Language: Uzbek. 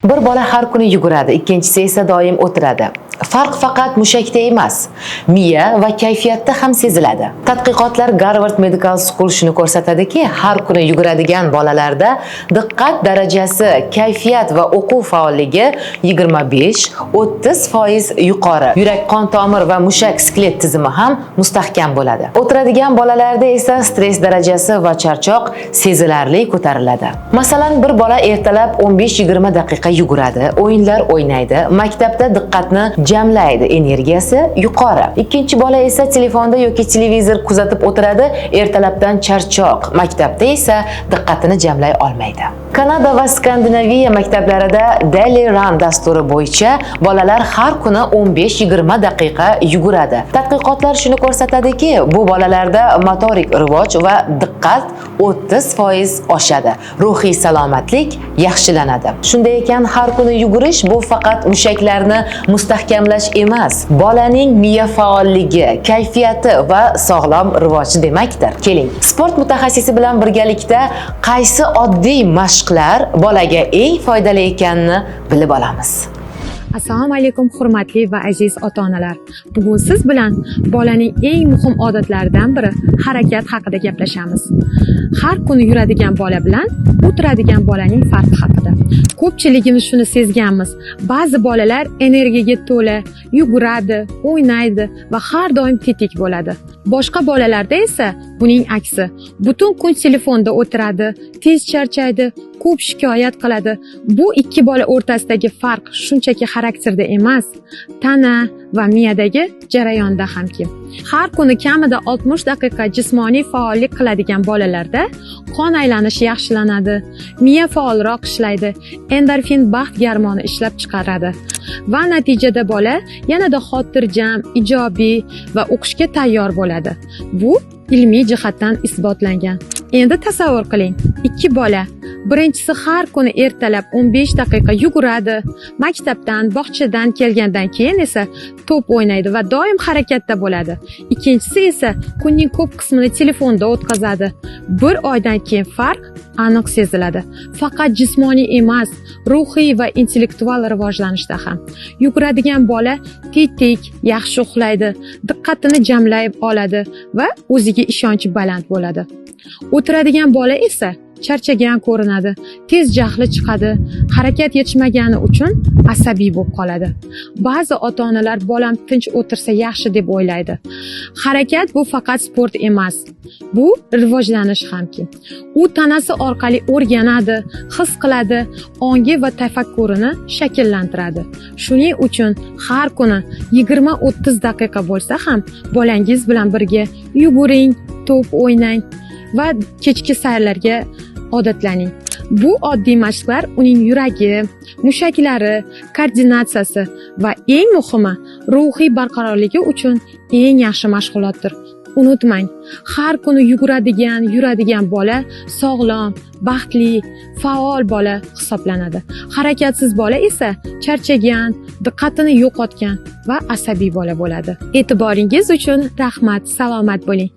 Bir bola har kuni yuguradi, ikkinchisi esa doim o'tiradi. Farq faqat mushakda emas, miya va kayfiyatda ham seziladi. Tadqiqotlar Harvard Medical School shuni ko'rsatadiki, har kuni yuguradigan bolalarda diqqat darajasi, kayfiyat va o'quv faolligi 25-30% yuqori. Yurak-qon tomir va mushak skelet tizimi ham mustahkam bo'ladi. O'tiradigan bolalarda esa stress darajasi va charchoq sezilarli ko'tariladi. Masalan, bir bola ertalab 15-20 daqiqa yuguradi, o'yinlar o'ynaydi, maktabda diqqatni jamlaydi, energiyasi yuqori. Ikkinchi bola esa telefonda yoki televizor kuzatib o'tiradi, ertalabdan charchoq, maktabda esa diqqatini jamlay olmaydi. Kanada va Skandinaviya maktablarida Daily Run dasturi bo'yicha bolalar har kuni 15-20 daqiqa yuguradi. Tadqiqotlar shuni ko'rsatadiki, bu bolalarda motorik rivoj va diqqat 30% oshadi. Ruhiy salomatlik yaxshilanadi. Shunday ekan, har kuni yugurish bu faqat mushaklarni mustahkamlash emas, bolaning miya faolligi, kayfiyati va sog'lom rivoji demakdir. Keling, sport mutaxassisi bilan birgalikda qaysi oddiy mashqlar bolaga eng foydali ekanini bilib olamiz. Assalomu alaykum hurmatli va aziz ota-onalar. Bugun siz bilan bolaning eng muhim odatlaridan biri harakat haqida gaplashamiz. Har kuni yuradigan bola bilan o'tiradigan bolaning farqi haqida. Ko'pchiligimiz shuni sezganmiz. Ba'zi bolalar energiyaga to'la, yuguradi, o'ynaydi va har doim tetik bo'ladi. Boshqa bolalarda esa buning aksi. Butun kun telefonda o'tiradi, tez charchaydi, ko'p shikoyat qiladi. Bu ikki bola o'rtasidagi farq shunchaki xarakterda emas, tana va miyadagi jarayonda hamki. Har kuni kamida 60 daqiqa jismoniy faollik qiladigan bolalarda qon aylanishi yaxshilanadi, miya faolroq ishlaydi, endorfin baxt gormoni ishlab chiqaradi va natijada bola yanada xotirjam, ijobiy va o'qishga tayyor bo'ladi. Bu ilmiy jihatdan isbotlangan. Endi tasavvur qiling, ikki bola. Birinchisi har kuni ertalab 15 daqiqa yuguradi, maktabdan, bog'chadan kelgandan keyin esa to'p o'ynaydi va doim harakatda bo'ladi. Ikkinchisi esa kunning ko'p qismini telefonda o'tkazadi. Bir oydan keyin farq aniq seziladi. Faqat jismoniy emas, ruhiy va intellektual rivojlanishda ham. Yuguradigan bola tetik, yaxshi uxlaydi, diqqatini jamlayib oladi va o'ziga ishonchi baland bo'ladi. O'tiradigan bola esa charchagan ko'rinadi, tez jahli chiqadi, harakat yetishmagani uchun asabiy bo'lib qoladi. Ba'zi ota-onalar bolam tinch o'tirsa yaxshi deb o'ylaydi. Harakat bu faqat sport emas, bu rivojlanish hamki. U tanasi orqali o'rganadi, his qiladi, ongi va tafakkurini shakllantiradi. Shuning uchun har kuni 20-30 daqiqa bo'lsa ham bolangiz bilan birga yuguring, to'p o'ynang va kechki sayrlarga odatlaning. Bu oddiy mashqlar uning yuragi, mushaklari, koordinatsiyasi va eng muhimi ruhiy barqarorligi uchun eng yaxshi mashg'ulotdir. Unutmang, har kuni yuradigan bola sog'lom, baxtli, faol bola hisoblanadi. Harakatsiz bola esa charchagan, diqqatini yo'qotgan va asabiy bola bo'ladi. E'tiboringiz uchun rahmat, salomat bo'ling.